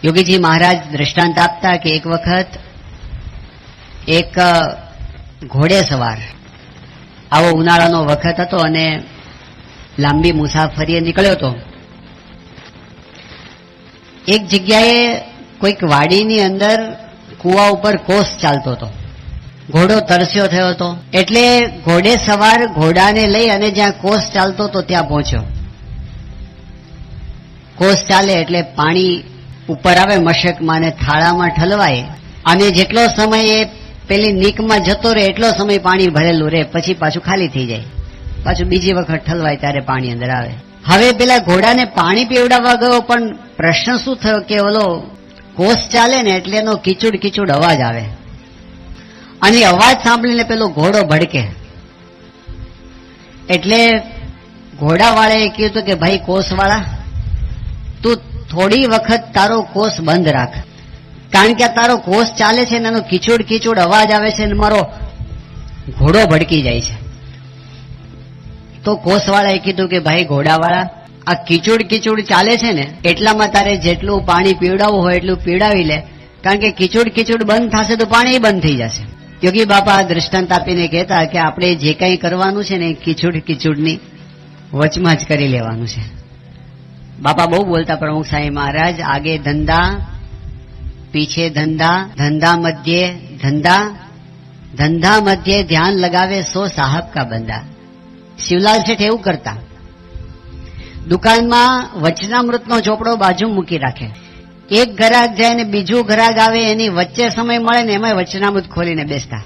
યોગીજી મહારાજ દ્રષ્ટાંત આપતા કે એક વખત એક ઘોડે સવાર, આવો ઉનાળાનો વખત હતો અને લાંબી મુસાફરીએ નીકળ્યો હતો. એક જગ્યાએ કોઈક વાડીની અંદર કુવા ઉપર કોસ ચાલતો હતો. ઘોડો તરસ્યો થયો હતો એટલે ઘોડે સવાર ઘોડાને લઈ અને જ્યાં કોસ ચાલતો હતો ત્યાં પહોંચ્યો. કોસ ચાલે એટલે પાણી ઉપર આવે મશકમાં ને થાળામાં ઠલવાય, અને જેટલો સમય એ પેલી નીકમાં જતો રહે એટલો સમય પાણી ભરેલું રહે, પછી પાછું ખાલી થઈ જાય, પાછું બીજી વખત ઠલવાય ત્યારે પાણી અંદર આવે. હવે પેલા ઘોડાને પાણી પીવડાવવા ગયો, પણ પ્રશ્ન શું થયો કે ઓલો કોસ ચાલે ને એટલે એનો કીચુડ કીચુડ અવાજ આવે, અને અવાજ સાંભળીને પેલો ઘોડો ભડકે. એટલે ઘોડાવાળાએ કીધું કે ભાઈ કોસવાળા, તું થોડી વખત તારો કોસ બંધ રાખ, કારણ કે તારો કોસ ચાલે છે ને એનો કીચુડ કીચુડ અવાજ આવે છે ને મારો ઘોડો ભડકી જાય છે. તો કોસવાળાએ કીધું કે ભાઈ ઘોડાવાળા, આ કીચુડ કીચુડ ચાલે છે ને એટલામાં તારે જેટલું પાણી પીવડાવવું હોય એટલું પીવડાવી લે, કારણ કે કીચુડ કીચુડ બંધ થશે તો પાણી બંધ થઈ જશે. યોગી બાપા દ્રષ્ટાંત આપીને કહેતા કે આપણે જે કંઈ કરવાનું છે ને કીચુડ કીચુડની વચમાં જ કરી લેવાનું છે. બાપા બહુ બોલતા પ્રમુખ સાહેબ મહારાજ, આગે ધંધા પીછે ધંધા, ધંધા મધ્યે ધંધા, ધંધા મધ્યે ધ્યાન લગાવે સો સાહબ કા બંદા. શિવલાલ શેઠ એવું કરતા, દુકાનમાં વચનામૃતનો ચોપડો બાજુ મૂકી રાખે, એક ગ્રાહક જાય ને બીજું ગ્રાહક આવે એની વચ્ચે સમય મળે ને એમાં વચનામૃત ખોલીને બેસતા.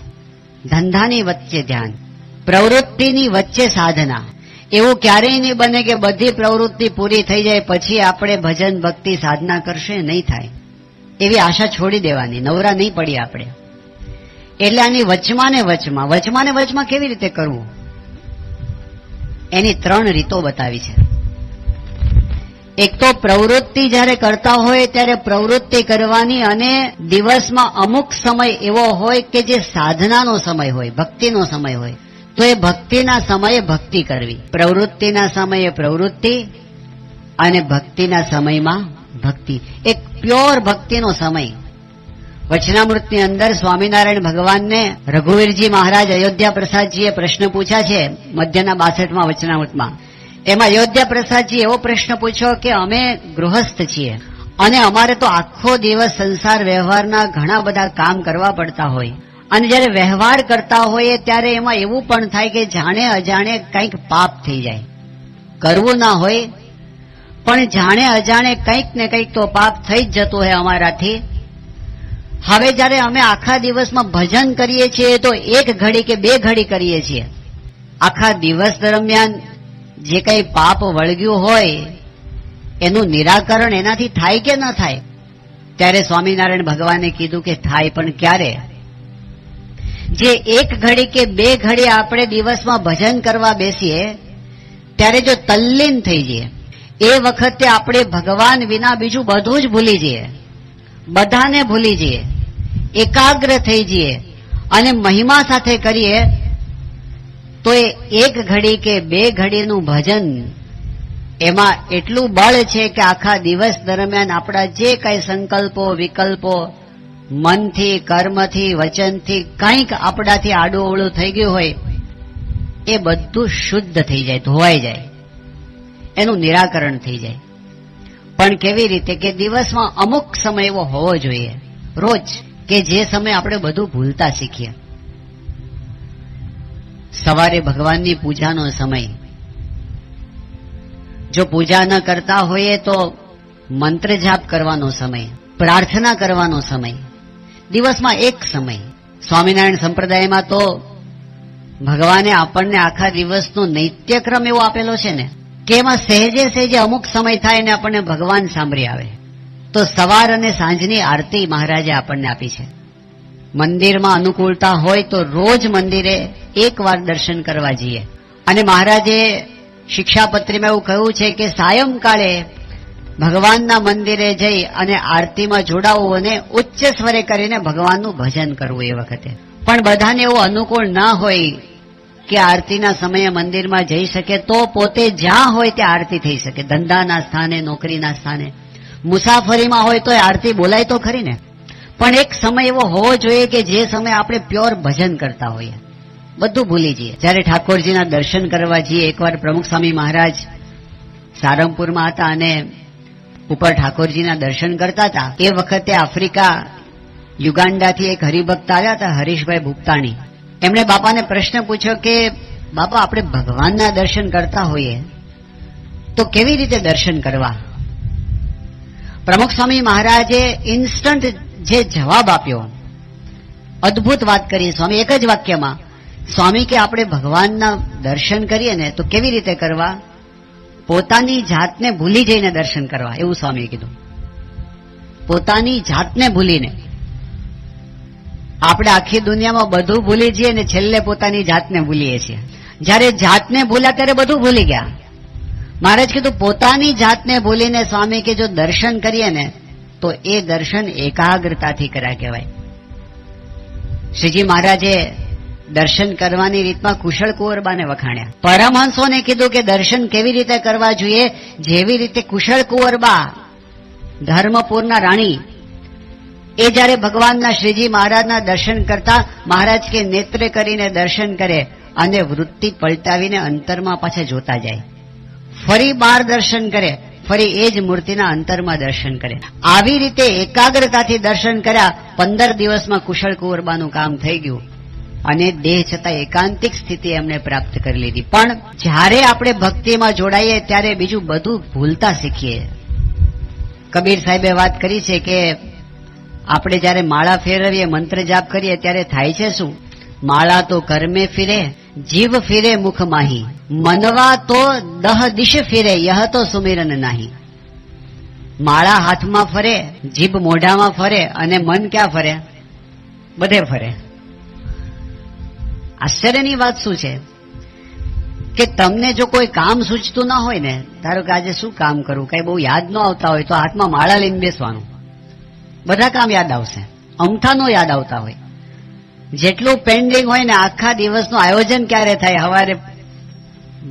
ધંધાની વચ્ચે ધ્યાન, પ્રવૃત્તિની વચ્ચે સાધના. એવું ક્યારેય નહીં બને કે બધી પ્રવૃત્તિ પૂરી થઈ જાય પછી આપણે ભજન ભક્તિ સાધના કરશે, નહીં થાય. એવી આશા છોડી દેવાની, નવરા નહીં પડી આપણે. એટલે આની વચમાં ને વચમાં કેવી રીતે કરવું એની 3 રીતો બતાવી છે. એક તો પ્રવૃત્તિ જ્યારે કરતા હોય ત્યારે પ્રવૃત્તિ કરવાની, અને દિવસમાં અમુક સમય એવો હોય કે જે સાધનાનો સમય હોય, ભક્તિનો સમય હોય, તો એ ભક્તિના સમયે ભક્તિ કરવી. પ્રવૃત્તિના સમયે પ્રવૃત્તિ અને ભક્તિના સમયમાં ભક્તિ, એક પ્યોર ભક્તિનો સમય. વચનામૃતની અંદર સ્વામિનારાયણ ભગવાનને રઘુવીરજી મહારાજ અયોધ્યા પ્રસાદજીએ પ્રશ્ન પૂછ્યા છે મધ્યના 62માં વચનામૃતમાં. એમાં અયોધ્યા પ્રસાદજી એવો પ્રશ્ન પૂછ્યો કે અમે ગૃહસ્થ છીએ અને અમારે તો આખો દિવસ સંસાર વ્યવહારના ઘણા બધા કામ કરવા પડતા હોય, અને જયારે વ્યવહાર કરતા હોઈએ ત્યારે એમાં એવું પણ થાય કે જાણે અજાણે કંઈક પાપ થઈ જાય. કરવું ના હોય પણ જાણે અજાણે કંઈક ને કંઈક તો પાપ થઈ જ જતું હોય અમારાથી. હવે જયારે અમે આખા દિવસમાં ભજન કરીએ છીએ તો 1 ઘડી કે 2 ઘડી કરીએ છીએ. આખા દિવસ દરમિયાન જે કંઈ પાપ વળગ્યું હોય એનું નિરાકરણ એનાથી થાય કે ન થાય? ત્યારે સ્વામિનારાયણ ભગવાને કીધું કે થાય, પણ ક્યારે? જે 1 ઘડી કે 2 ઘડી આપણે દિવસમાં ભજન કરવા બેસીએ ત્યારે જો તલ્લીન થઈ જઈએ, એ વખતે આપણે ભગવાન વિના બીજું બધું જ ભૂલી જઈએ, બધાને ભૂલી જઈએ, એકાગ્ર થઈ જઈએ અને મહિમા સાથે કરીએ, તો એ 1 ઘડી કે 2 ઘડીનું ભજન એમાં એટલું બળ છે કે આખા દિવસ દરમિયાન આપણા જે કંઈ સંકલ્પો વિકલ્પો મનથી કર્મથી વચનથી કંઈક આપણાથી આડું અવળું થઈ ગયું હોય એ બધું શુદ્ધ થઈ જાય, ધોવાઈ જાય, એનું નિરાકરણ થઈ જાય. પણ કેવી રીતે કે દિવસમાં અમુક સમય એવો હોવો જોઈએ રોજ કે જે સમય આપણે બધું ભૂલતા શીખીએ. સવારે ભગવાનની પૂજાનો સમય, જો પૂજા ન કરતા હોઈએ તો મંત્ર જાપ કરવાનો સમય, પ્રાર્થના કરવાનો સમય, દિવસમાં 1 સમય. સ્વામિનારાયણ સંપ્રદાયમાં તો ભગવાને આપણને આખા દિવસનો નિત્યક્રમ એવો આપેલો છે ને કે એમાં સહેજે સહેજે અમુક સમય થાય ને આપણને ભગવાન સાંભળી આવે. તો સવાર અને સાંજની આરતી મહારાજે આપણને આપી છે. મંદિરમાં અનુકૂળતા હોય તો રોજ મંદિરે 1 વાર દર્શન કરવા જઈએ. અને મહારાજે શિક્ષાપત્રીમાં એવું કહ્યું છે કે સાયંકાળે ભગવાનના મંદિરે જઈ અને આરતીમાં જોડાવું અને ઉચ્ચ સ્વરે કરીને ભગવાનનું ભજન કરવું. એ વખતે પણ બધાને એવું અનુકૂળ ના હોય કે આરતીના સમયે મંદિરમાં જઈ શકે, તો પોતે જ્યાં હોય ત્યાં આરતી થઈ શકે, ધંધાના સ્થાને, નોકરીના સ્થાને. મુસાફરીમાં હોય તો આરતી બોલાય તો ખરી ને, પણ એક સમય એવો હોવો જોઈએ કે જે સમય આપણે પ્યોર ભજન કરતા હોઈએ, બધું ભૂલી જઈએ. જ્યારે ઠાકોરજીના દર્શન કરવા જઈએ, એકવાર પ્રમુખ સ્વામી મહારાજ સારંગપુરમાં હતા અને ઉપર ઠાકોરજીના દર્શન કરતા હતા. એ વખતે આફ્રિકા યુગાન્ડાથી એક હરિભક્ત આવ્યા હતા, હરીશભાઈ ભુક્તાણી. એમણે બાપાને પ્રશ્ન પૂછ્યો કે બાપા, આપણે ભગવાનના દર્શન કરતા હોઈએ તો કેવી રીતે દર્શન કરવા? પ્રમુખ સ્વામી મહારાજે ઇન્સ્ટન્ટ જે જવાબ આપ્યો, અદભુત વાત કરી સ્વામી એક જ વાક્યમાં. સ્વામી કે આપણે ભગવાનના દર્શન કરીએ ને તો કેવી રીતે કરવા? પોતાની જાતને ભૂલી જઈને દર્શન કરવા, એવું સ્વામીએ કીધું. પોતાની જાતને ભૂલીને. આપણે આખી દુનિયામાં બધું ભૂલી જઈએ ને છેલ્લે પોતાની જાતને ભૂલીએ છીએ. જ્યારે જાતને ભૂલ્યા ત્યારે બધું ભૂલી ગયા. મહારાજ કીધું પોતાની જાતને ભૂલીને સ્વામી કે જો દર્શન કરીએ ને તો એ દર્શન એકાગ્રતાથી કર્યા કહેવાય. શ્રીજી મહારાજે દર્શન કરવાની રીતમાં કુશળ કુંવરબાને વખાણ્યા. પરમહંસોને કીધું કે દર્શન કેવી રીતે કરવા જોઈએ, જેવી રીતે કુશળ કુંવરબા ધર્મપુરના રાણી એ જ્યારે ભગવાનના શ્રીજી મહારાજના દર્શન કરતા, મહારાજ કે નેત્રે કરીને દર્શન કરે અને વૃત્તિ પલટાવીને અંતરમાં પાછા જોતા જાય, ફરી બાર દર્શન કરે, ફરી એ જ મૂર્તિના અંતરમાં દર્શન કરે. આવી રીતે એકાગ્રતાથી દર્શન કર્યા. 15 દિવસમાં કુશળ કુંવરબાનું કામ થઈ ગયું અને દેહ છતાં એકાંતિક સ્થિતિ એમને પ્રાપ્ત કરી લીધી. પણ જ્યારે આપણે ભક્તિમાં જોડાઈએ ત્યારે બીજું બધું ભૂલતા શીખીએ. કબીર સાહેબે વાત કરી છે કે આપણે જ્યારે માળા ફેરવીએ, મંત્ર જાપ કરીએ ત્યારે થાય છે શું? માળા તો કર્મે ફિરે, જીવ ફિરે મુખ માહી, મનવા તો દહ દિશ ફિરે, યહ તો સુમિરન નાહી. માળા હાથમાં ફરે, જીભ મોઢામાં ફરે અને મન ક્યાં ફરે? બધે ફરે. આશ્ચર્યની વાત શું છે કે તમને જો કોઈ કામ સૂચતું ના હોય ને, ધારો કે આજે શું કામ કરવું, કઈ બહુ યાદ ન આવતા હોય તો હાથમાં માળા લઈને બેસવાનું, બધા કામ યાદ આવશે. અમથા નો યાદ આવતા હોય. જેટલું પેન્ડિંગ હોય ને, આખા દિવસનું આયોજન ક્યારે થાય? સવારે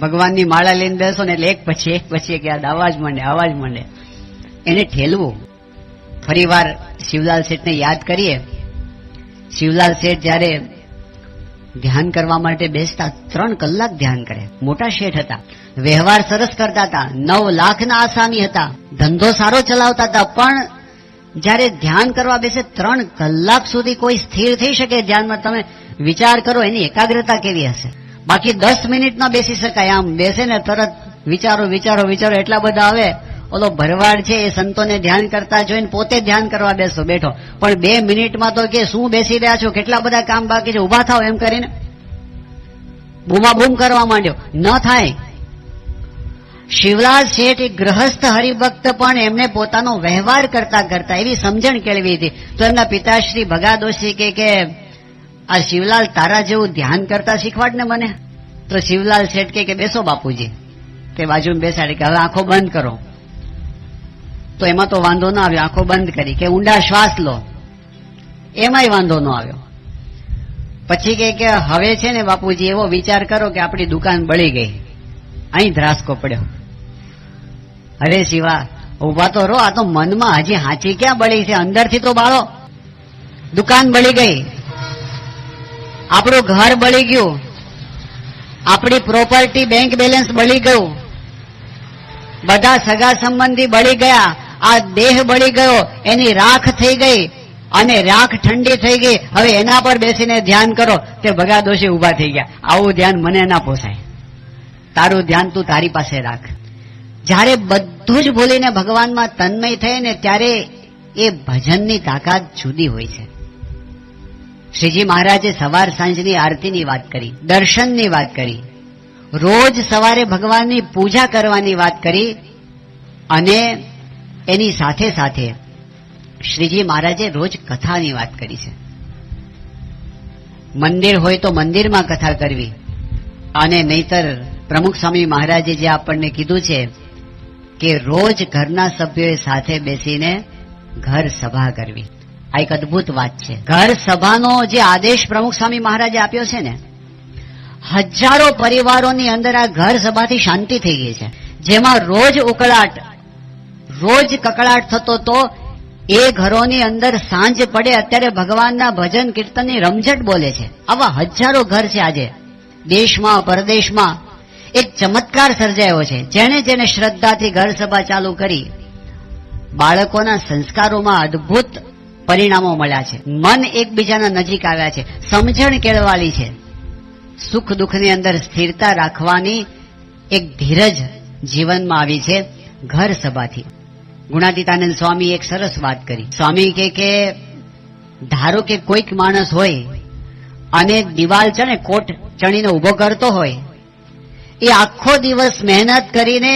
ભગવાનની માળા લઈને બેસો ને એટલે એક પછી એક યાદ આવવા જ માંડે. એને ઠેલવું. ફરી વાર શિવલાલ શેઠને યાદ કરીએ. શિવલાલ શેઠ જયારે ધ્યાન કરવા માટે બેસતા 3 કલાક ધ્યાન કરે. મોટા શેઠ હતા, વ્યવહાર સરસ કરતા હતા, 9 લાખના આસામી હતા, ધંધો સારો ચલાવતા હતા. પણ જયારે ધ્યાન કરવા બેસે 3 કલાક સુધી કોઈ સ્થિર થઈ શકે ધ્યાનમાં? તમે વિચાર કરો એની એકાગ્રતા કેવી હશે. બાકી 10 મિનિટમાં બેસી શકાય. આમ બેસે ને તરત વિચારો એટલા બધા આવે. ઓલો ભરવાડ છે એ સંતોને ધ્યાન કરતા જોઈને પોતે ધ્યાન કરવા બેઠો, પણ 2 મિનિટમાં તો કે શું બેસી રહ્યા છો, કેટલા બધા કામ બાકી છે, ઉભા થાવ એમ કરીને બૂમાબૂમ કરવા માંડ્યો. ન થાય. શિવલાલ શેઠ એક ગ્રહસ્થ હરિભક્ત, પણ એમને પોતાનો વ્યવહાર કરતા એવી સમજણ કેળવી હતી. તો એમના પિતાશ્રી ભગાદોશી કે આ શિવલાલ તારા જેવું ધ્યાન કરતા શીખવાડ ને મને. તો શિવલાલ શેઠ કે બેસો બાપુજી. તે બાજુમાં બેસાડી કે હવે આંખો બંધ કરો. તો એમાં તો વાંધો ન આવ્યો. આંખો બંધ કરી કે ઊંડા શ્વાસ લો, એમાંય વાંધો ન આવ્યો. પછી કે હવે છે ને બાપુજી એવો વિચાર કરો કે આપણી દુકાન બળી ગઈ, અહીં ધ્રાસકો પડ્યો. અરે શિવા, ઉભા તો રહો. આ તો મનમાં હજી હાચી ક્યાં બળી છે, અંદરથી તો બાળો. દુકાન બળી ગઈ, આપણું ઘર બળી ગયું, આપણી પ્રોપર્ટી બેંક બેલેન્સ બળી ગયું, બધા સગા સંબંધી બળી ગયા, આ દેહ બળી ગયો, એની રાખ થઈ ગઈ અને રાખ ઠંડી થઈ ગઈ. હવે એના પર બેસીને ધ્યાન કરો. તે ભગાદોશી ઉભા થઈ ગયા. આવું ધ્યાન મને ના પોસાય, તારું ધ્યાન તું તારી પાસે રાખ. જ્યારે બધું જ ભૂલીને ભગવાનમાં તન્મય થાય ને ત્યારે એ ભજનની તાકાત જુદી હોય છે. શ્રીજી મહારાજે સવાર સાંજની આરતીની વાત કરી, દર્શનની વાત કરી, રોજ સવારે ભગવાનની પૂજા કરવાની વાત કરી, અને એની સાથે સાથે શ્રીજી મહારાજે રોજ કથાની વાત કરી છે. મંદિર હોય તો મંદિરમાં કથા કરવી, અને નહીતર પ્રમુખ સ્વામી મહારાજે જે આપણને કીધું છે કે રોજ ઘરના સભ્યોએ સાથે બેસીને ઘર સભા કરવી. આ એક અદભુત વાત છે. ઘર સભાનો જે આદેશ પ્રમુખ સ્વામી મહારાજે આપ્યો છે ને, હજારો પરિવારોની અંદર આ ઘર સભાથી શાંતિ થઈ ગઈ છે. જેમાં રોજ ઉકળાટ, રોજ કકળાટ થતો તો એ ઘરોની અંદર સાંજ પડે અત્યારે ભગવાનના ભજન કીર્તનની રમઝટ બોલે છે. આવા હજારો ઘર છે આજે દેશમાં પરદેશમાં. એક ચમત્કાર સર્જાયો છે. જેણે જેને શ્રદ્ધાથી ઘર સભા ચાલુ કરી, બાળકોના સંસ્કારોમાં અદભુત પરિણામો મળ્યા છે. મન એકબીજાના નજીક આવ્યા છે. સમજણ કેળવાલી છે. સુખ દુઃખની અંદર સ્થિરતા રાખવાની એક ધીરજ જીવનમાં આવી છે ઘર સભાથી. ગુણાતીતાનંદ સ્વામી એક સરસ વાત કરી. સ્વામી કે ધારો કે કોઈક માણસ હોય અને દિવાલ છે ને કોટ ચણીને ઉભો કરતો હોય, એ આખો દિવસ મહેનત કરીને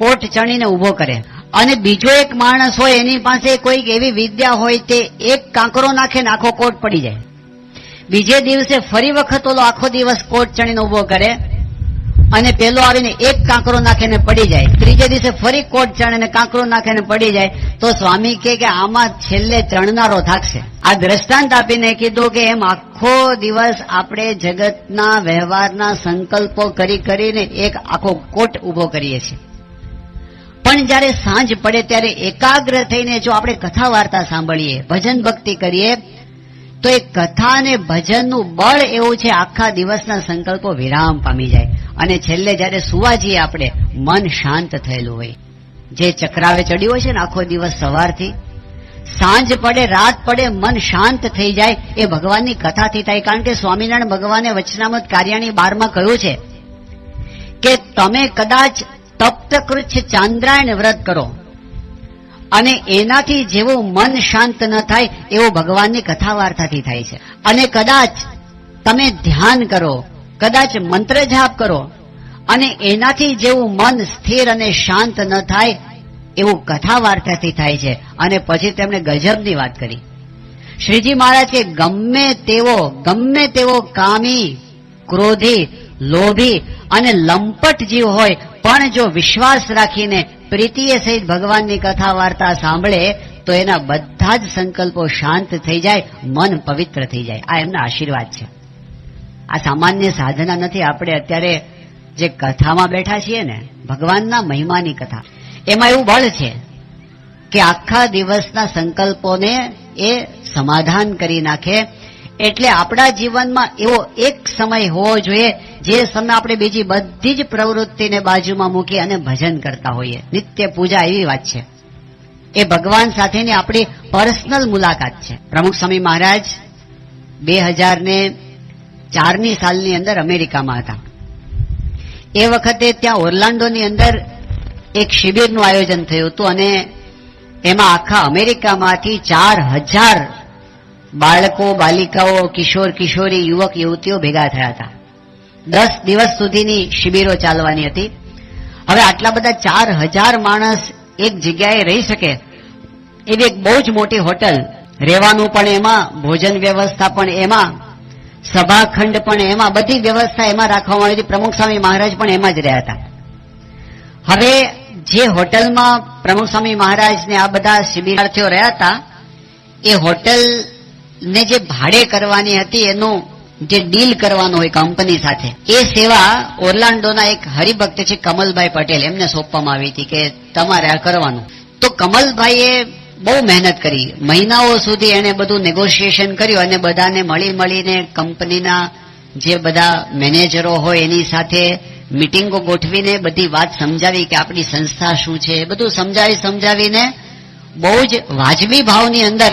કોટ ચણીને ઉભો કરે, અને બીજો એક માણસ હોય એની પાસે કોઈક એવી વિદ્યા હોય તે એક કાંકરો નાખે ને આખો કોટ પડી જાય. બીજે દિવસે ફરી વખત ઓલો આખો દિવસ કોટ ચણીને ઉભો કરે અને પેલો આવીને એક કાંકરો નાખીને પડી જાય. ત્રીજે દિવસે ફરી કોટ ચણીને કાંકરો નાખીને પડી જાય. તો સ્વામી કે આમાં છેલ્લે ચણનારો થાકશે. આ દ્રષ્ટાંત આપીને કીધું કે એમ આખો દિવસ આપણે જગતના વ્યવહારના સંકલ્પો કરી કરીને એક આખો કોટ ઉભો કરીએ છીએ. પણ જયારે સાંજ પડે ત્યારે એકાગ્ર થઈને જો આપણે કથા વાર્તા સાંભળીએ, ભજન ભક્તિ કરીએ, તો એ કથા અને ભજનનું બળ એવું છે આખા દિવસના સંકલ્પો વિરામ પામી જાય. અને છેલ્લે જયારે સુવા જઈએ આપણે, મન શાંત થયેલું હોય. જે ચક્રાવે ચડ્યું હોય છે ને આખો દિવસ સવારથી સાંજ પડે રાત પડે મન શાંત થઈ જાય, એ ભગવાનની કથાથી થાય. કારણ કે સ્વામિનારાયણ ભગવાને વચનામૃત કાર્યાની 12માં કહ્યું છે કે તમે કદાચ તપ્તકૃચ્છ ચાંદ્રાયણ વ્રત કરો અને એનાથી જેવું મન શાંત ન થાય એવું ભગવાનની કથા વાર્તાથી થાય છે. અને કદાચ તમે ધ્યાન કરો, કદાચ મંત્ર જાપ કરો અને એનાથી જેવું મન સ્થિર અને શાંત ન થાય એવું કથા વાર્તાથી થાય છે. અને પછી તેમણે ગજબની વાત કરી. શ્રીજી મહારાજ કે ગમે તેવો કામી, ક્રોધી, લોભી અને લંપટ જીવ હોય, પણ જો વિશ્વાસ રાખીને પ્રીતિએ સહિત ભગવાનની કથા વાર્તા સાંભળે તો એના બધા જ સંકલ્પો શાંત થઈ જાય, મન પવિત્ર થઈ જાય. આ એમના આશીર્વાદ છે. આ સામાન્ય સાધના નથી. આપણે અત્યારે જે કથામાં બેઠા છીએ ને, ભગવાનના મહિમાની કથા, એમાં એવું બળ છે કે આખા દિવસના સંકલ્પોને એ સમાધાન કરી નાખે. એટલે આપણા જીવનમાં એવો એક સમય હોવો જોઈએ જે સમય આપણે બીજી બધી જ પ્રવૃત્તિને બાજુમાં મૂકી અને ભજન કરતા હોઈએ. નિત્ય પૂજા એવી વાત છે. એ ભગવાન સાથેની આપણી પર્સનલ મુલાકાત છે. પ્રમુખ સ્વામી મહારાજ 2004ની સાલની અંદર અમેરિકામાં હતા. એ વખતે ત્યાં ઓર્લાન્ડોની અંદર એક શિબિરનું આયોજન થયું હતું અને એમાં આખા અમેરિકામાંથી 4000 બાળકો, બાલિકાઓ, કિશોર કિશોરી, યુવક યુવતીઓ ભેગા થયા હતા. 10 દિવસ સુધીની શિબિરો ચાલવાની હતી. હવે આટલા બધા 4000 માણસ એક જગ્યાએ રહી શકે એવી એક બહુ જ મોટી હોટલ, રહેવાનું પણ એમાં, ભોજન વ્યવસ્થા પણ એમાં, સભાખંડ પણ એમાં, બધી વ્યવસ્થા એમાં રાખવામાં આવી હતી. પ્રમુખ સ્વામી મહારાજ પણ એમાં જ રહ્યા હતા. હવે જે હોટલમાં પ્રમુખ સ્વામી મહારાજ ને આ બધા શિબિરાર્થીઓ રહ્યા હતા, એ હોટલ ને જે ભાડે કરવાની હતી એનું જે ડીલ કરવાનું હોય કંપની સાથે, એ સેવા ઓર્લાન્ડોના એક હરિભક્ત છે કમલભાઈ પટેલ, એમને સોંપવામાં આવી હતી કે તમારે આ કરવાનું. તો કમલભાઈએ બહુ મહેનત કરી. મહિનાઓ સુધી એને બધું નેગોશિએશન કર્યું અને બધાને મળીને કંપનીના જે બધા મેનેજરો હોય એની સાથે મીટિંગો ગોઠવીને બધી વાત સમજાવી કે આપણી સંસ્થા શું છે. બધું સમજાવીને બહુ જ વાજબી ભાવની અંદર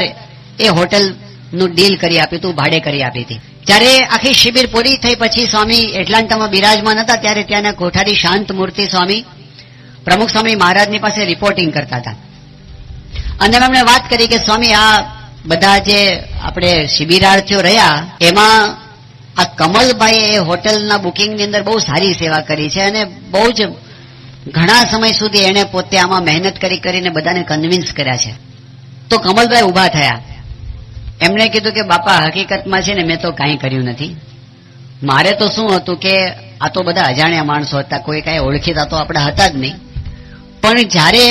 એ હોટલનું ડીલ કરી આપ્યું હતું, ભાડે કરી આપી હતી. જ્યારે આખી શિબિર પૂરી થઈ પછી સ્વામી એટલાન્ટામાં બિરાજમાન હતા, ત્યારે ત્યાંના કોઠારી શાંત મૂર્તિ સ્વામી પ્રમુખ સ્વામી મહારાજની પાસે રિપોર્ટિંગ કરતા હતા. અને એમણે વાત કરી કે સ્વામી, આ બધા જે આપણે શિબિરાર્થીઓ રહ્યા એમાં આ કમલભાઈએ એ હોટલના બુકિંગની અંદર બહુ સારી સેવા કરી છે અને બહુ જ ઘણા સમય સુધી એને પોતે આમાં મહેનત કરીને બધાને કન્વિન્સ કર્યા છે. તો કમલભાઈ ઉભા થયા. એમણે કીધું કે બાપા, હકીકતમાં છે ને મેં તો કાંઈ કર્યું નથી. મારે તો શું હતું કે આ તો બધા અજાણ્યા માણસો હતા, કોઈ કાંઈ ઓળખીતા તો આપણે હતા જ નહીં. પણ જ્યારે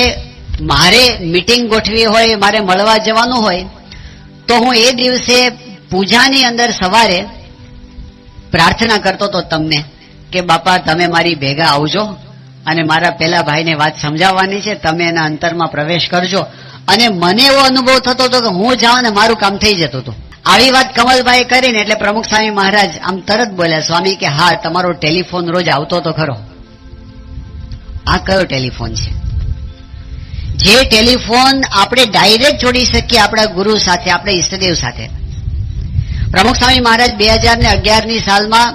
મારે મીટિંગ ગોઠવી હોય, મારે મળવા જવાનું હોય, તો હું એ દિવસે પૂજાની અંદર સવારે પ્રાર્થના કરતો હતો તમને કે બાપા તમે મારી ભેગા આવજો અને મારા પેલા ભાઈને વાત સમજાવવાની છે, તમે એના અંતરમાં પ્રવેશ કરજો. અને મને એવો અનુભવ થતો હતો કે હું જાઉં ને મારું કામ થઈ જતું હતું. આવી વાત કમલભાઈ કરીને એટલે પ્રમુખ સ્વામી મહારાજ આમ તરત બોલ્યા, સ્વામી કે હા, તમારો ટેલિફોન રોજ આવતો તો ખરો. આ કયો ટેલિફોન છે? જે ટેલિફોન આપણે ડાયરેક્ટ જોડી શકીએ આપણા ગુરુ સાથે, આપણા ઈષ્ટદેવ સાથે. પ્રમુખ સ્વામી મહારાજ 2011ની સાલમાં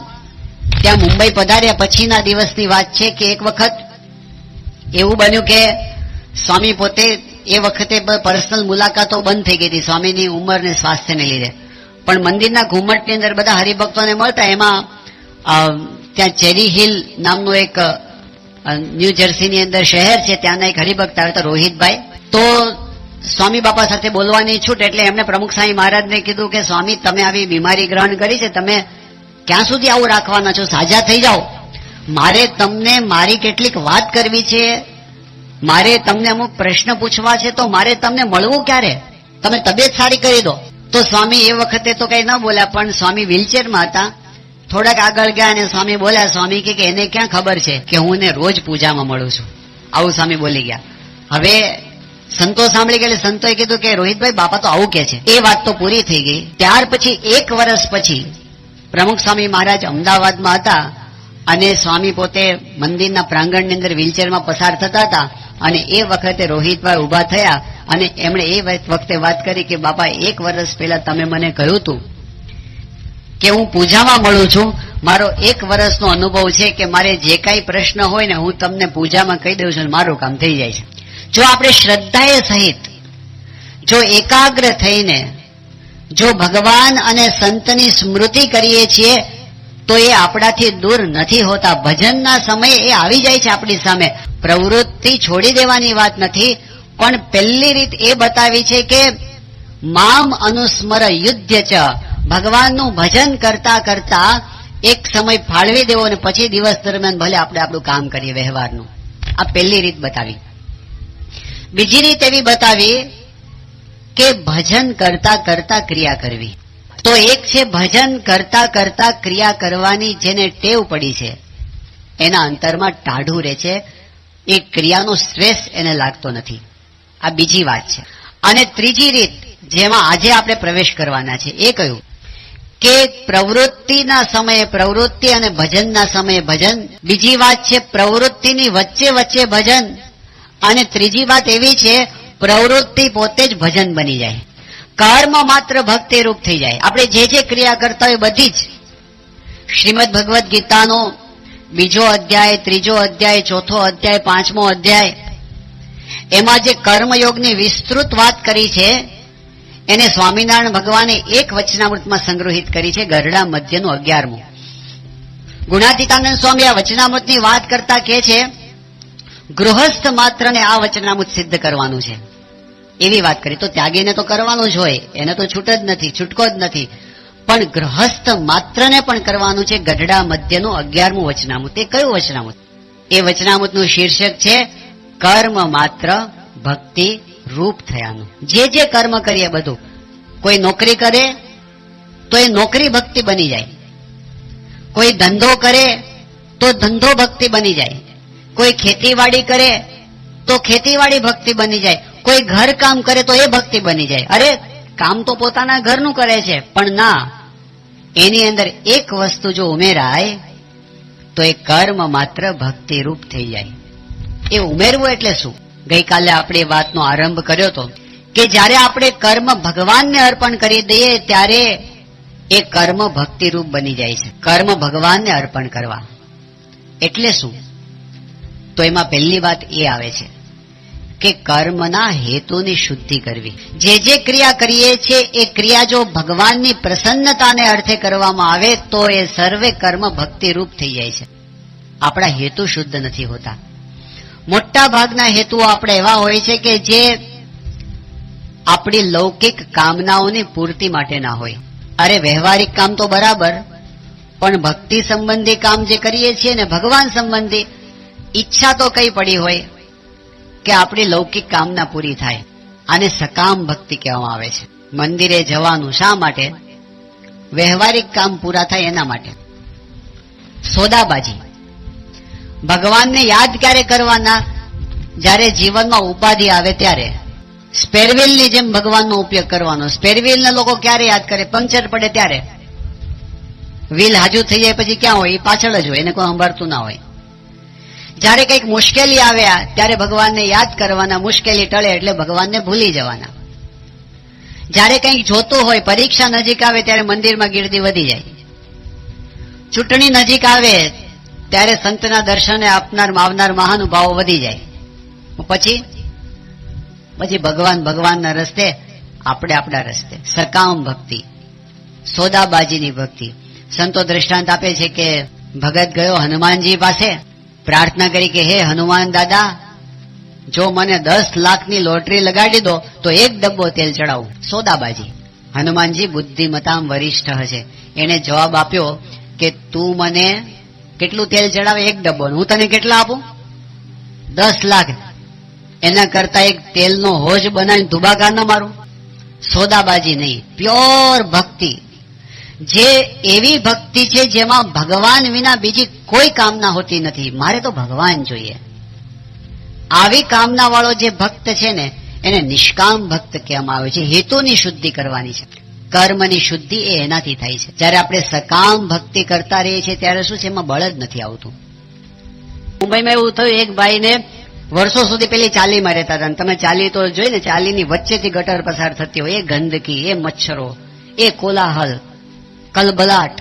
ત્યાં મુંબઈ પધાર્યા પછીના દિવસની વાત છે કે એક વખત એવું બન્યું કે સ્વામી પોતે એ વખતે પર્સનલ મુલાકાતો બંધ થઈ ગઈ હતી સ્વામીની ઉંમર ને સ્વાસ્થ્યને લીધે, પણ મંદિરના ઘુમટની અંદર બધા હરિભક્તોને મળતા. એમાં ત્યાં ચેરી હિલ નામનું એક ન્યૂ જર્સીની અંદર શહેર છે, ત્યાંના એક હરિભક્ત આવ્યા હતા, રોહિતભાઈ. તો સ્વામી બાપા સાથે બોલવાની છૂટ એટલે એમણે પ્રમુખ સ્વામી મહારાજને કીધું કે સ્વામી, તમે આવી બીમારી ગ્રહણ કરી છે, તમે ક્યાં સુધી આવું રાખવાના છો? સાજા થઈ જાઓ. મારે તમને મારી કેટલીક વાત કરવી છે, મારે તમને અમુક પ્રશ્ન પૂછવા છે, તો મારે તમને મળવું ક્યારે? તમે તબિયત સારી કરી દો. તો સ્વામી એ વખતે તો કઈ ન બોલ્યા, પણ સ્વામી વ્હીલચેરમાં હતા. થોડાક આગળ ગયા અને સ્વામી બોલ્યા, સ્વામી કે એને ક્યાં ખબર છે કે હું એને રોજ પૂજામાં મળું છું? આવું સ્વામી બોલી ગયા. હવે સંતો સાંભળી ગયા, સંતોએ કીધું કે રોહિતભાઈ, બાપા તો આવું કે છે. એ વાત તો પૂરી થઈ ગઈ. ત્યાર પછી 1 વર્ષ પછી પ્રમુખ સ્વામી મહારાજ અમદાવાદમાં હતા અને સ્વામી પોતે મંદિરના પ્રાંગણની અંદર વ્હીલચેરમાં પસાર થતા હતા અને એ વખતે રોહિતભાઈ ઉભા થયા અને એમણે એ વખતે વાત કરી કે બાપા, 1 વર્ષ પહેલા તમે મને કહ્યું હતું કે હું પૂજામાં મળું છું. મારો 1 વર્ષનો અનુભવ છે કે મારે જે કાંઈ પ્રશ્ન હોય ને હું તમને પૂજામાં કહી દઉં છું, મારું કામ થઈ જાય છે. જો આપણે શ્રદ્ધાએ સહિત, જો એકાગ્ર થઈને જો ભગવાન અને સંતની સ્મૃતિ કરીએ છીએ તો એ આપણાથી દૂર નથી હોતા. ભજનના સમયે એ આવી જાય છે આપણી સામે. પ્રવૃત્તિ છોડી દેવાની વાત નથી, પણ પહેલી રીત એ બતાવી છે કે મામ અનુસ્મર યુધ્ય ચ, ભગવાનનું ભજન કરતા કરતા એક સમય ફાળવી દેવો અને પછી દિવસ દરમિયાન ભલે આપણે આપણું કામ કરીએ વ્યવહારનું. આ પહેલી રીત બતાવી. બીજી રીત એવી બતાવી કે ભજન કરતા કરતા ક્રિયા કરવી. તો એક છે ભજન કરતા કરતા ક્રિયા કરવાની, જેને ટેવ પડી છે એના અંતરમાં ટાઢું રહે છે, એ ક્રિયાનો સ્ટ્રેસ એને લાગતો નથી. આ બીજી વાત છે. અને ત્રીજી રીત જેમાં આજે આપણે પ્રવેશ કરવાના છે એ કયું કે પ્રવૃત્તિના સમયે પ્રવૃત્તિ અને ભજનના સમયે ભજન. બીજી વાત છે પ્રવૃત્તિની વચ્ચે વચ્ચે ભજન. અને ત્રીજી વાત એવી છે પ્રવૃત્તિ પોતે જ ભજન બની જાય, કર્મ માત્ર ભક્તિ રૂપ થઈ જાય. આપણે જે જે ક્રિયા કરતા હોય બધી જ શ્રીમદ ભગવદ્ ગીતાનો 2 અધ્યાય, 3 અધ્યાય, 4 અધ્યાય, 5મો અધ્યાય, એમાં જે કર્મયોગની વિસ્તૃત વાત કરી છે એને સ્વામિનારાયણ ભગવાને એક વચનામૃતમાં સંગ્રહિત કરી છે, ગરડા મધ્યનું 11મું. ગુણાતીતાનંદ સ્વામી આ વચનામૃતની વાત કરતા કહે છે ગૃહસ્થ માત્રને આ વચનામૃત સિદ્ધ કરવાનું છે, એવી વાત કરી. તો ત્યાગીને તો કરવાનું જ હોય, એને તો છૂટ જ નથી, છૂટકો જ નથી, પણ ગૃહસ્થ માત્રને પણ કરવાનું છે. ગઢડા મધ્યનું 11મું વચનામૃત. એ કયું વચનામૃત? એ વચનામૃતનું શીર્ષક છે કર્મ માત્ર ભક્તિ રૂપ થયાનું. જે જે કર્મ કરીએ બધું, કોઈ નોકરી કરે તો એ નોકરી ભક્તિ બની જાય, કોઈ ધંધો કરે તો ધંધો ભક્તિ બની જાય, કોઈ ખેતીવાડી કરે તો ખેતીવાડી ભક્તિ બની જાય, કોઈ ઘર કામ કરે તો એ ભક્તિ બની જાય. અરે કામ તો પોતાના ઘરનું કરે છે, પણ ના, એની અંદર એક વસ્તુ જો ઉમેરાય તો એ કર્મ માત્ર ભક્તિ રૂપ થઈ જાય. એ ઉમેરવું એટલે શું? ગઈકાલે આપણે વાતનો આરંભ કર્યો હતો કે જ્યારે આપણે કર્મ ભગવાનને અર્પણ કરી દઈએ ત્યારે એ કર્મ ભક્તિરૂપ બની જાય છે. કર્મ ભગવાનને અર્પણ કરવા એટલે શું? તો એમાં પહેલી વાત એ આવે છે કે કર્મના હેતુની શુદ્ધિ કરવી. જે જે ક્રિયા કરીએ છીએ એ ક્રિયા જો ભગવાનની પ્રસન્નતાને અર્થે કરવામાં આવે તો એ સર્વે કર્મ ભક્તિરૂપ થઈ જાય છે. આપણા હેતુ શુદ્ધ નથી હોતા. મોટા ભાગના હેતુઓ આપણે એવા હોય છે કે જે આપણી લૌકિક કામનાઓની પૂર્તિ માટે ના હોય. અરે વ્યવહારિક કામ તો બરાબર, પણ ભક્તિ સંબંધી કામ જે કરીએ છીએ ને ભગવાન સંબંધી, ઈચ્છા તો કઈ પડી હોય કે આપણી લૌકિક કામના પૂરી થાય. આને સકામ ભક્તિ કહેવામાં આવે છે. મંદિરે જવાનું શા માટે? વ્યવહારિક કામ પૂરા થાય એના માટે. સોદાબાજી, ભગવાનને યાદ ક્યારે કરવાના? જ્યારે જીવનમાં ઉપાધિ આવે ત્યારે. સ્પેરવ્હીલની જેમ ભગવાનનો ઉપયોગ કરવાનો. સ્પેરવ્હીલને લોકો ક્યારે યાદ કરે? પંક્ચર પડે ત્યારે. વ્હીલ હાજુ થઈ જાય પછી ક્યાં હોય? એ પાછળ જ હોય, એને કોઈ સંભાળતું ના હોય. જ્યારે કંઈક મુશ્કેલી આવ્યા ત્યારે ભગવાનને યાદ કરવાના. મુશ્કેલી ટળે એટલે ભગવાનને ભૂલી જવાના. જ્યારે કંઈક જોતું હોય, પરીક્ષા નજીક આવે ત્યારે મંદિરમાં ગીર્દી વધી જાય. ચૂંટણી નજીક આવે ત્યારે સંતના દર્શને આપનાર આવનાર મહાનુભાવો વધી જાય. પછી ભગવાનના રસ્તે, આપણે આપણા રસ્તે. સકામ ભક્તિ, સોદાબાજીની ભક્તિ. સંતો દ્રષ્ટાંત આપે છે કે ભગત ગયો હનુમાનજી પાસે, પ્રાર્થના કરી કે હે હનુમાન દાદા, જો મને 10 લાખની લોટરી લગાડી દો તો 1 ડબ્બો તેલ ચડાવું. સોદાબાજી. હનુમાનજી બુદ્ધિમતામ વરિષ્ઠ હશે, એને જવાબ આપ્યો કે તું મને કેટલું તેલ ચડાવે? 1 ડબ્બો. હું તને કેટલા આપું? 10 લાખ. એના કરતા એક તેલનો હોજ બનાવીને ધુબાકાર ન મારું? સોદાબાજી નહીં, પ્યોર ભક્તિ. જે એવી ભક્તિ છે જેમાં ભગવાન વિના બીજી કોઈ કામના હોતી નથી. મારે તો ભગવાન જોઈએ. આવી કામના વાળો જે ભક્ત છે ને, એને નિષ્કામ ભક્ત કહેવામાં આવે છે. હેતુની શુદ્ધિ કરવાની છે. કર્મની શુદ્ધિ એ એનાથી થાય છે. જયારે આપણે સકામ ભક્તિ કરતા રહીએ છીએ ત્યારે શું છે, એમાં બળ જ નથી આવતું. મુંબઈમાં એવું થયું, એક ભાઈને વર્ષો સુધી પેલી ચાલીમાં રહેતા હતા. તમે ચાલી તો જોઈ ને, ચાલીની વચ્ચેથી ગટર પસાર થતી હોય, એ ગંદકી, એ મચ્છરો, એ કોલાહલ, કલબલાટ,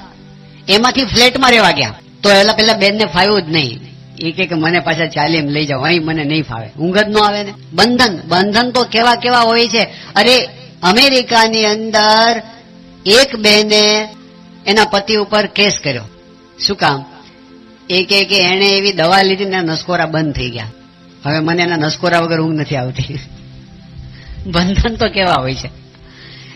એમાંથી ફ્લેટમાં રહેવા ગયા. તો પેલા બેનને ફાવ્યું જ નહીં. એ કે મને પાછા ચાલીમાં લઈ જાઓ, અહીં મને નહીં ફાવે, ઊંઘ જ ન આવે ને. બંધન તો કેવા કેવા હોય છે. અરે અમેરિકાની અંદર એક બહેને એના પતિ ઉપર કેસ કર્યો. શું કામ? એ કે એને એવી દવા લીધી ને નસકોરા બંધ થઈ ગયા. હવે મને એના નસકોરા વગર ઊંઘ નથી આવતી. બંધન તો કેવા હોય છે.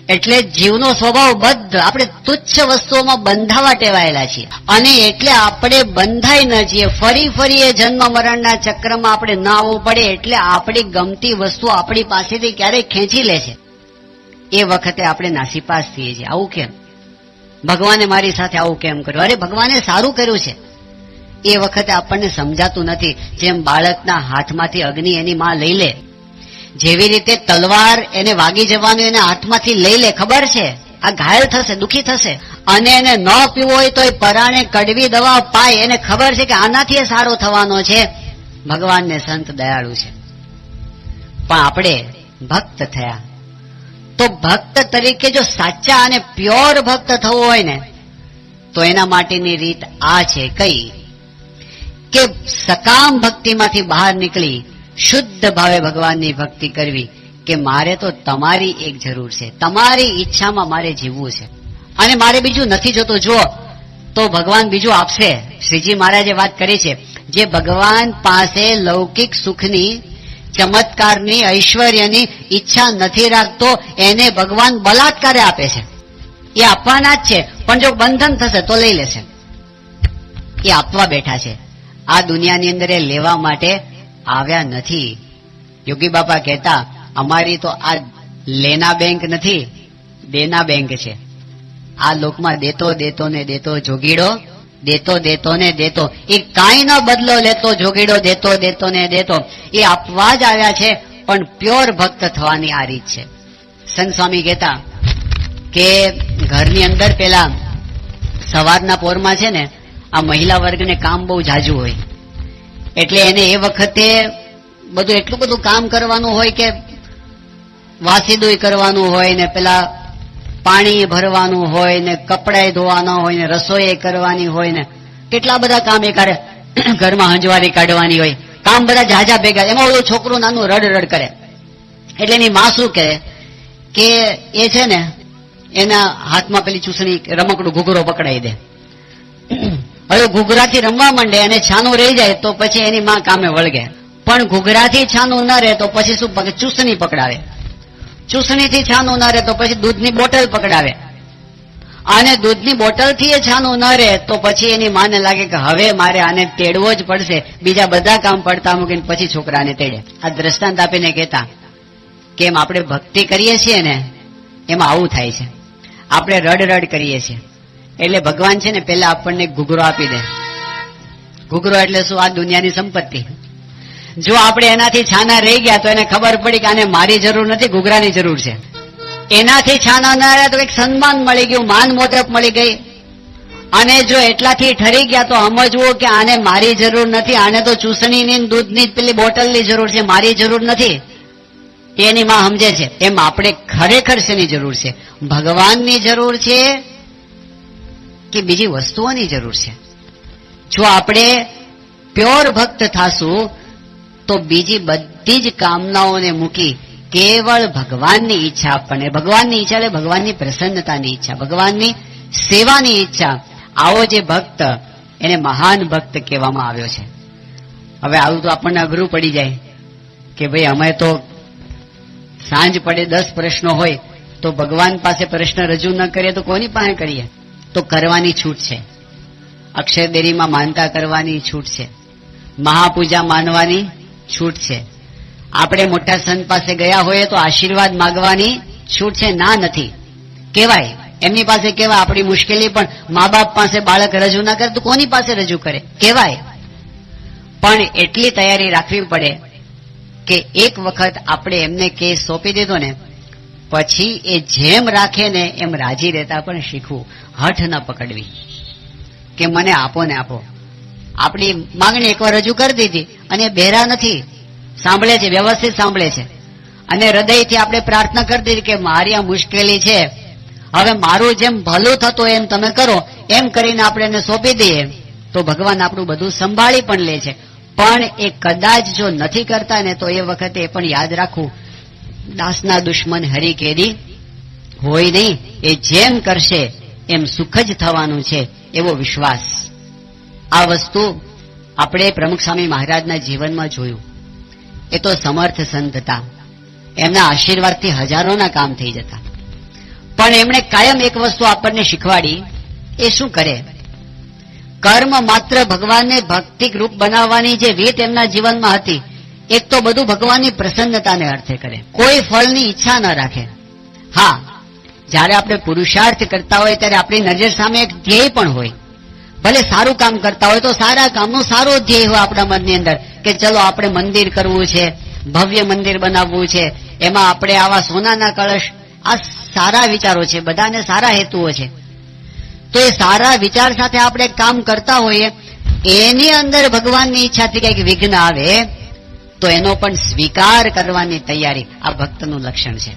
એટલે જીવનો સ્વભાવ બદ્ધ. આપણે તુચ્છ વસ્તુઓમાં બંધાવા ટેવાયેલા છીએ, અને એટલે આપણે બંધાઈ ન છીએ. ફરી એ જન્મ મરણના ચક્રમાં આપણે ના આવવું પડે. એટલે આપણી ગમતી વસ્તુ આપણી પાસેથી ક્યારેક ખેંચી લે છે. એ વખતે આપણે નાસીપાસ થઈએ છીએ. આવું કેમ? ભગવાને મારી સાથે આવું કેમ કર્યું? અરે ભગવાને સારું કર્યું છે. એ વખતે આપણને સમજાતું નથી. જેમ બાળકના હાથમાંથી અગ્નિ એની માં લઈ લે, જેવી રીતે તલવાર એને વાગી જવાનું એને હાથમાંથી લઈ લે. ખબર છે આ ઘાયલ થશે, દુખી થશે, અને એને ન પીવો હોય તો એ પરાણે કડવી દવા પાય. એને ખબર છે કે આનાથી એ સારો થવાનો છે. ભગવાનને સંત દયાળુ છે. પણ આપણે ભક્ત થયા તો ભક્ત તરીકે જો સાચા અને પ્યોર ભક્ત થવો હોય ને, તો એના માટેની રીત આ છે. કઈ? કે સકામ ભક્તિમાંથી બહાર નીકળી શુદ્ધ ભાવે ભગવાનની ભક્તિ કરવી. કે મારે તો તમારી એક જરૂર છે, તમારી ઈચ્છામાં મારે જીવવું છે, અને મારે બીજું નથી જોતું. જુઓ તો ભગવાન બીજું આપશે. શ્રીજી મહારાજે વાત કરી છે, જે ભગવાન પાસે લૌકિક સુખની, ચમત્કારની, ઐશ્વર્યની ઈચ્છા નથી રાખતો, એને ભગવાન બલાત્કારે આપે છે. એ આપવાના જ છે, પણ જો બંધન થશે તો લઈ લેશે. એ આપવા બેઠા છે. આ દુનિયાની અંદર એ લેવા માટે આવ્યા નથી. યોગી બાપા કહેતા, અમારી તો આ લેના બેંક નથી, દેના બેંક છે. આ લોકમાં દેતો દેતો ને દેતો જોગીડો, દેતો દેતો ને દેતો. એ કાંઈ ન બદલો લેતો જોગીડો, દેતો દેતો ને દેતો. એ આપવા જ આવ્યા છે, પણ પ્યોર ભક્ત થવાની આ રીત છે. સંત સ્વામી કહેતા કે ઘરની અંદર પેલા સવારના પોરમાં છે ને, આ મહિલા વર્ગને કામ બહુ જાજુ હોય, એટલે એને એ વખતે બધું એટલું બધું કામ કરવાનું હોય કે વાસીદુય કરવાનું હોય ને, પેલા પાણી ભરવાનું હોય ને, કપડાં ધોવાના હોય ને, રસોઈ કરવાની હોય ને, કેટલા બધા કામ એ કરે. ઘરમાં હંજવારી કાઢવાની હોય, કામ બધા જાજા ભેગા. એમાં ઓલું છોકરું નાનું રડ રડ કરે. એટલે એની માં શું કહે કે એ છે ને એના હાથમાં પેલી ચૂસણી રમકડું ઘૂઘરો પકડાઈ દે. હવે ઘૂઘરાથી રમવા માંડે અને છાનું રહી જાય તો પછી એની માં કામે વળગે. પણ ઘૂઘરાથી છાનું ન રહે તો પછી શું? ચૂસણી પકડાવે. ચૂસણીથી છાનું ન રહે તો પછી દૂધની બોટલ પકડાવે. અને દૂધની બોટલથી એ છાનું ન રહે તો પછી એની માને લાગે કે હવે મારે આને તેડવો જ પડશે. બીજા બધા કામ પડતા મૂકીને પછી છોકરાને તેડે. આ દ્રષ્ટાંત આપીને કહેતા કે એમ આપણે ભક્તિ કરીએ છીએ ને, એમાં આવું થાય છે. આપણે રડ રડ કરીએ છીએ એટલે ભગવાન છે ને પેલા આપણને ઘૂઘરો આપી દે. ઘૂઘરો એટલે શું? આ દુનિયાની સંપત્તિ. જો આપણે એનાથી છાના રહી ગયા તો એને ખબર પડી કે આને મારી જરૂર નથી, ઘૂઘરાની જરૂર છે. એનાથી છાના ના રહ્યા તો એક સન્માન મળી ગયું, માન મોટપ મળી ગઈ. અને જો એટલાથી ઠરી ગયા તો સમજવું કે આને મારી જરૂર નથી, આને તો ચૂસણીની દૂધની પેલી બોટલની જરૂર છે, મારી જરૂર નથી. એની માં સમજે છે. એમ આપણે ખરેખર શેની જરૂર છે? ભગવાનની જરૂર છે કે બીજી વસ્તુઓની જરૂર છે? જો આપણે પ્યોર ભક્ત થાશું તો બીજી બધી જ કામનાઓને મૂકી કેવળ ભગવાનની ઈચ્છા, આપણને ભગવાનની ઈચ્છા એટલે ભગવાનની પ્રસન્નતાની ઈચ્છા, ભગવાનની સેવાની ઈચ્છા. આવો જે ભક્ત એને મહાન ભક્ત કહેવામાં આવ્યો છે. હવે આવું તો આપણને અઘરું પડી જાય કે ભાઈ અમે તો સાંજ પડે 10 પ્રશ્નો હોય તો ભગવાન પાસે પ્રશ્ન રજૂ ન કરીએ તો કોની પાસે કરીએ? તો કરવાની છૂટ છે. અક્ષરદેરીમાં માનતા કરવાની છૂટ છે, મહાપૂજા માનવાની છૂટ છે. આપણે મોટા સંત પાસે ગયા હોઈએ તો આશીર્વાદ માંગવાની છૂટ છે, ના નથી કહેવાય. એમની પાસે કહેવાય. આપણી મુશ્કેલી પણ મા બાપ પાસે બાળક રજૂ ના કરે તો કોની પાસે રજૂ કરે? કહેવાય. પણ એટલી તૈયારી રાખવી પડે કે એક વખત આપણે એમને કેસ સોંપી દીધો ને પછી એ જેમ રાખે ને એમ રાજી રહેતા પણ શીખવું, હઠ ન પકડવી કે મને આપો ને આપો. આપણી માંગણી એકવાર રજૂ કરી દીધી અને બહેરા નથી, સાંભળે છે, વ્યવસ્થિત સાંભળે છે. અને હૃદયથી આપણે પ્રાર્થના કરી દીધી કે મારી આ મુશ્કેલી છે, હવે મારું જેમ ભલું થતું એમ તમે કરો, એમ કરીને આપણે એને સોંપી દઈએ તો ભગવાન આપણું બધું સંભાળી પણ લે છે. પણ એ કદાચ જો નથી કરતા ને તો એ વખતે એ પણ યાદ રાખવું, દાસના દુશ્મન હરી કેરી હોય નહીં, એ જેમ કરશે એમ સુખ જ થવાનું છે એવો વિશ્વાસ. આ વસ્તુ આપણે પ્રમુખ સ્વામી મહારાજના જીવનમાં જોયું. એ તો સમર્થ સંત હતા, એમના આશીર્વાદથી હજારોના કામ થઈ જતા. પણ એમણે કાયમ એક વસ્તુ આપણને શીખવાડી. એ શું કરે? કર્મ માત્ર ભગવાનને ભક્તિક રૂપ બનાવવાની જે રીત એમના જીવનમાં હતી, એક તો બધું ભગવાનની પ્રસન્નતાને અર્થે કરે, કોઈ ફળની ઈચ્છા ન રાખે. હા, જ્યારે આપણે પુરુષાર્થ કરતા હોય ત્યારે આપણી નજર સામે એક ધ્યેય પણ હોય. ભલે સારું કામ કરતા હોય તો સારા કામનું સારો ધ્યેય હોય આપણા મનની અંદર કે ચલો આપણે મંદિર કરવું છે, ભવ્ય મંદિર બનાવવું છે, એમાં આપણે આવા સોનાના કળશ, આ સારા વિચારો છે, બધાને સારા હેતુઓ છે. તો એ સારા વિચાર સાથે આપણે કામ કરતા હોઈએ, એની અંદર ભગવાનની ઈચ્છાથી કંઈક વિઘ્ન આવે તો એનો પણ સ્વીકાર કરવાની તૈયારી આ ભક્તનું લક્ષણ છે.